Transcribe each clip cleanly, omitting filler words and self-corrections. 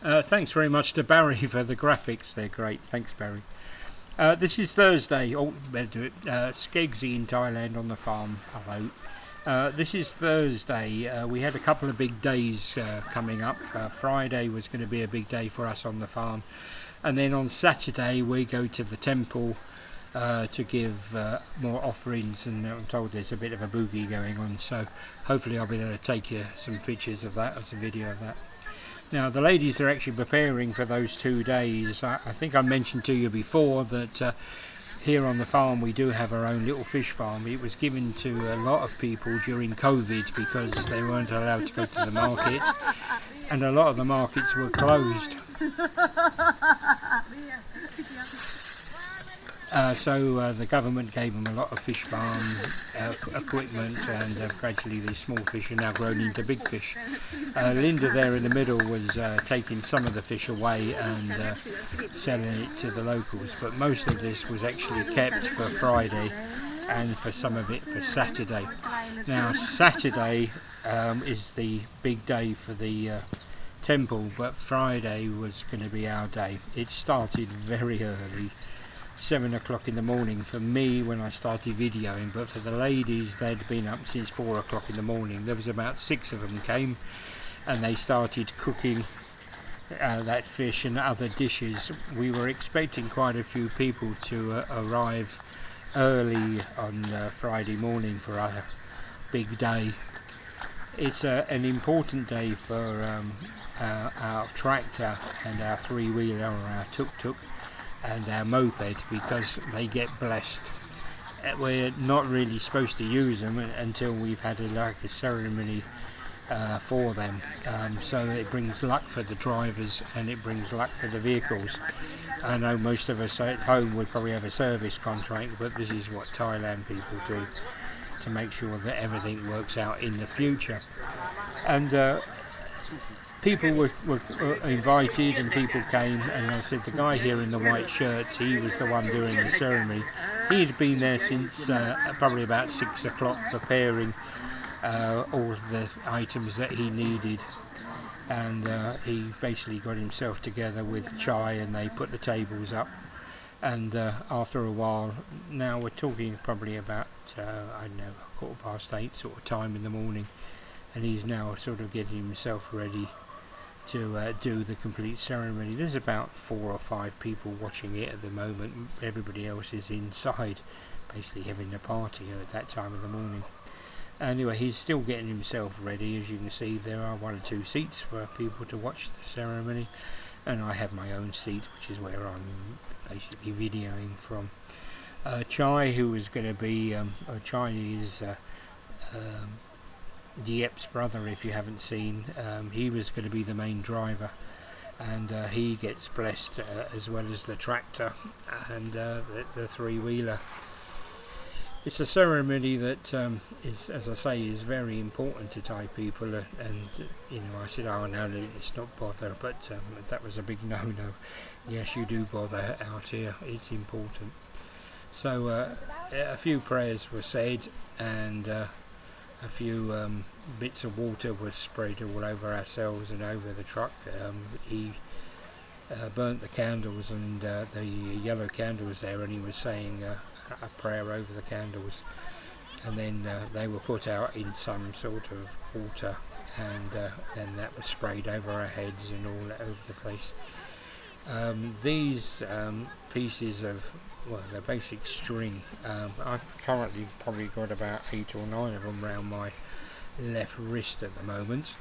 Thanks very much to Barry for the graphics. They're great. Thanks, Barry. This is Thursday. Oh, better do it. Skeggsy in Thailand on the farm. Hello. This is Thursday. We had a couple of big days coming up. Friday was going to be a big day for us on the farm. And then on Saturday we go to the temple to give more offerings, and I'm told there's a bit of a boogie going on, so hopefully I'll be able to take you some pictures of that, or some video of that. Now the ladies are actually preparing for those 2 days. I think I mentioned to you before that here on the farm we do have our own little fish farm. It was given to a lot of people during COVID because they weren't allowed to go to the market, and a lot of the markets were closed. So the government gave them a lot of fish farm equipment, and gradually these small fish are now grown into big fish. Linda there in the middle was taking some of the fish away and selling it to the locals, but most of this was actually kept for Friday and for some of it for Saturday. Now Saturday is the big day for the temple, but Friday was going to be our day. It started very early, 7 o'clock in the morning for me when I started videoing, but for the ladies they'd been up since 4 o'clock in the morning. There was about 6 of them came, and they started cooking that fish and other dishes. We were expecting quite a few people to arrive early on Friday morning for our big day. It's an important day for our tractor and our three-wheeler, or our tuk-tuk, and our moped, because they get blessed. We're not really supposed to use them until we've had a ceremony for them. So it brings luck for the drivers and it brings luck for the vehicles. I know most of us at home would probably have a service contract, but this is what Thailand people do to make sure that everything works out in the future. And people were invited, and people came, and I said the guy here in the white shirt, he was the one doing the ceremony. He'd been there since probably about 6 o'clock preparing all the items that he needed, and he basically got himself together with chai, and they put the tables up. And after a while, now we're talking probably about I don't know, 8:15 sort of time in the morning, and he's now sort of getting himself ready to do the complete ceremony. There's about 4 or 5 people watching it at the moment. Everybody else is inside basically having a party at that time of the morning. Anyway, he's still getting himself ready. As you can see, there are 1 or 2 seats for people to watch the ceremony, and I have my own seat, which is where I'm basically videoing from. Chai, who is going to be a Chinese Diep's brother, if you haven't seen, he was going to be the main driver, and he gets blessed as well as the tractor and the three-wheeler. It's a ceremony that is, as I say, is very important to Thai people, and you know, I said, oh no, let's not bother, but that was a big no-no. Yes, you do bother out here, it's important. So a few prayers were said, and a few bits of water was sprayed all over ourselves and over the truck. He burnt the candles, and the yellow candles there, and he was saying a prayer over the candles, and then they were put out in some sort of water, and then that was sprayed over our heads and all over the place. These pieces of, well, they're basic string. I've currently probably got about 8 or 9 of them around my left wrist at the moment.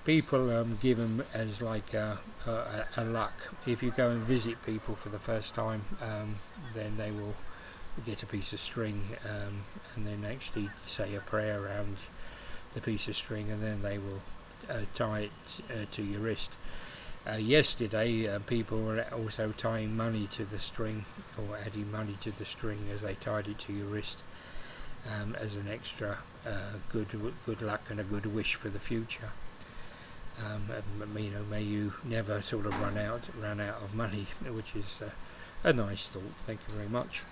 People give them as like a luck. If you go and visit people for the first time, then they will get a piece of string and then actually say a prayer around the piece of string, and then they will tie it to your wrist. Yesterday people were also tying money to the string, or adding money to the string as they tied it to your wrist, as an extra good luck and a good wish for the future. You know, may you never sort of run out of money, which is a nice thought. Thank you very much.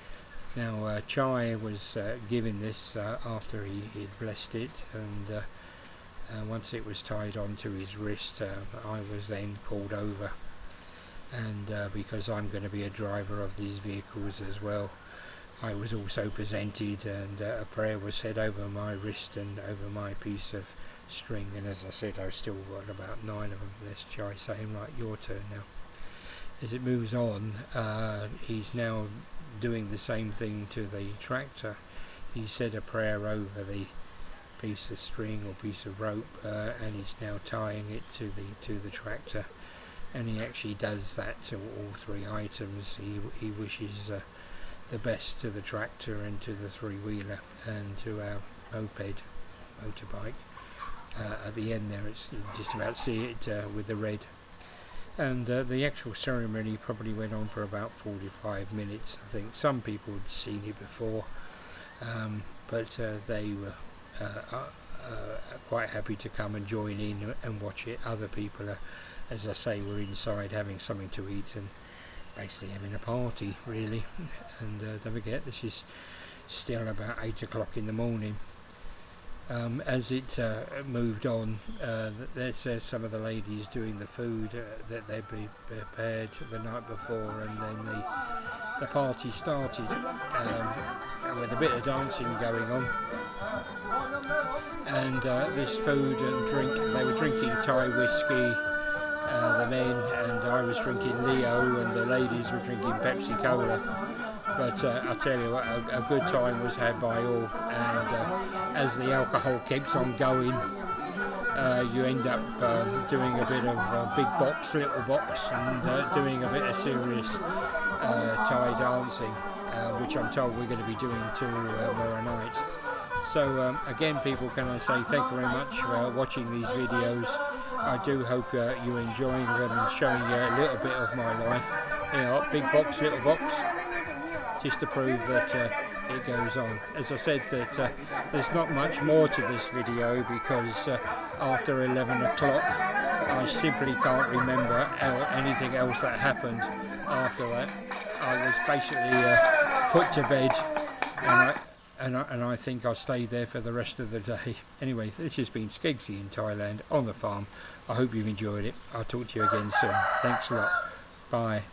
Now Chai was given this after he'd blessed it, and Once it was tied onto his wrist, I was then called over, and because I'm going to be a driver of these vehicles as well, I was also presented, and a prayer was said over my wrist and over my piece of string. And as I said, I've still got about 9 of them. Let's try saying, right, your turn now. As it moves on, he's now doing the same thing to the tractor. He said a prayer over the piece of string or piece of rope, and he's now tying it to the tractor. And he actually does that to all 3 items. He wishes the best to the tractor and to the 3-wheeler and to our motorbike. At the end there, it's just about see it with the red. And the actual ceremony probably went on for about 45 minutes. I think some people had seen it before, but they were quite happy to come and join in and watch it. Other people, as I say, were inside having something to eat and basically having a party, really. And don't forget, this is still about 8 o'clock in the morning. As it moved on, there's some of the ladies doing the food that they'd be prepared the night before, and then the party started with a bit of dancing going on. And this food and drink, they were drinking Thai whiskey, the men, and I was drinking Leo, and the ladies were drinking Pepsi Cola. But I tell you what, a good time was had by all, and as the alcohol keeps on going, you end up doing a bit of big box, little box, and doing a bit of serious Thai dancing, which I'm told we're going to be doing tomorrow night. So again, people, can I say thank you very much for watching these videos. I do hope you're enjoying them and showing you a little bit of my life. You know, big box, little box, just to prove that it goes on. As I said, that there's not much more to this video, because after 11 o'clock I simply can't remember anything else that happened after that. I was basically put to bed, and I think I'll stay there for the rest of the day. Anyway, this has been Skeggsy in Thailand on the farm. I hope you've enjoyed it. I'll talk to you again soon. Thanks a lot. Bye.